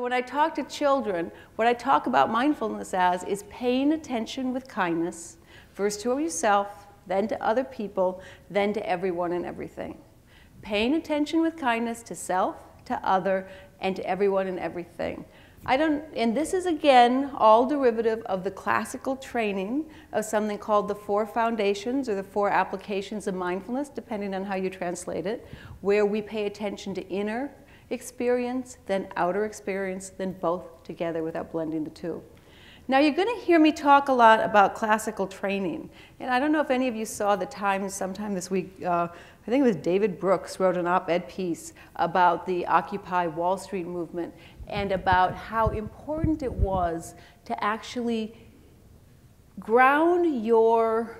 when I talk to children, what I talk about mindfulness as is paying attention with kindness, first to yourself, then to other people, then to everyone and everything. Paying attention with kindness to self, to other, and to everyone and everything. And this is, again, all derivative of the classical training of something called the 4 foundations or the 4 applications of mindfulness, depending on how you translate it, where we pay attention to inner experience, then outer experience, then both together without blending the two. Now, you're going to hear me talk a lot about classical training. And I don't know if any of you saw the Times sometime this week. I think it was David Brooks wrote an op-ed piece about the Occupy Wall Street movement and about how important it was to actually ground your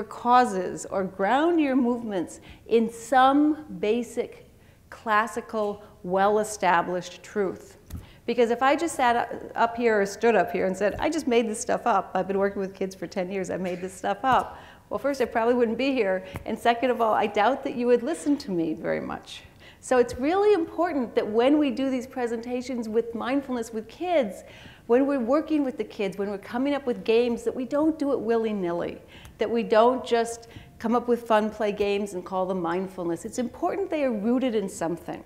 causes or ground your movements in some basic classical, well-established truth. Because if I just sat up here or stood up here and said, I just made this stuff up, I've been working with kids for 10 years, I made this stuff up, well, first, I probably wouldn't be here, and second of all, I doubt that you would listen to me very much. So it's really important that when we do these presentations with mindfulness with kids, when we're working with the kids, when we're coming up with games, that we don't do it willy-nilly, that we don't just come up with fun play games and call them mindfulness. It's important they are rooted in something.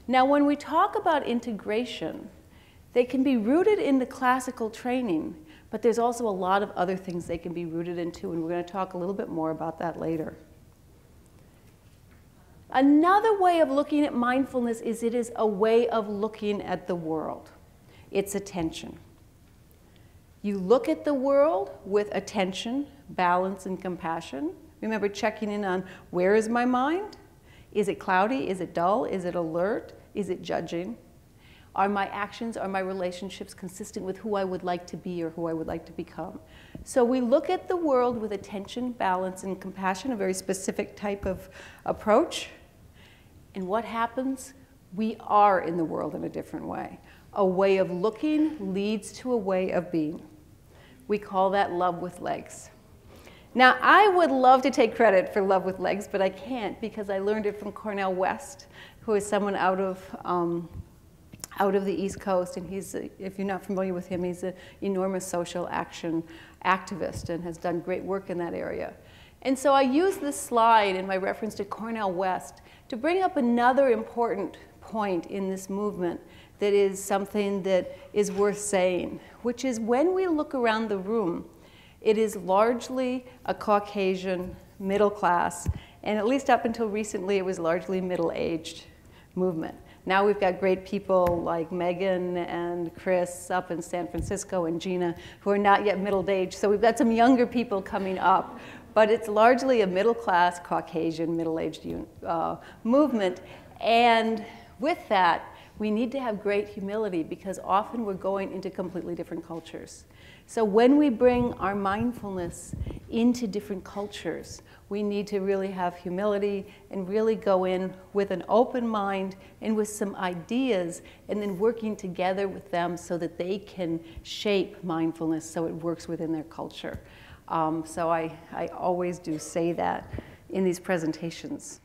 Now, when we talk about integration, they can be rooted in the classical training, but there's also a lot of other things they can be rooted into, and we're going to talk a little bit more about that later. Another way of looking at mindfulness is it is a way of looking at the world. It's attention. You look at the world with attention, balance, and compassion. Remember checking in on, where is my mind? Is it cloudy? Is it dull? Is it alert? Is it judging? Are my actions, are my relationships consistent with who I would like to be or who I would like to become? So we look at the world with attention, balance, and compassion, a very specific type of approach. And what happens? We are in the world in a different way. A way of looking leads to a way of being. We call that love with legs. Now, I would love to take credit for love with legs, but I can't because I learned it from Cornel West, who is someone out of the East Coast, and he's, if you're not familiar with him, he's an enormous social action activist and has done great work in that area. And so I use this slide in my reference to Cornel West to bring up another important point in this movement that is something that is worth saying, which is when we look around the room, it is largely a Caucasian middle class, and at least up until recently, it was largely middle-aged movement. Now we've got great people like Megan and Chris up in San Francisco and Gina who are not yet middle-aged, so we've got some younger people coming up. But it's largely a middle-class, Caucasian, middle-aged movement. And with that, we need to have great humility because often we're going into completely different cultures. So when we bring our mindfulness into different cultures, we need to really have humility and really go in with an open mind and with some ideas and then working together with them so that they can shape mindfulness so it works within their culture. So I always do say that in these presentations.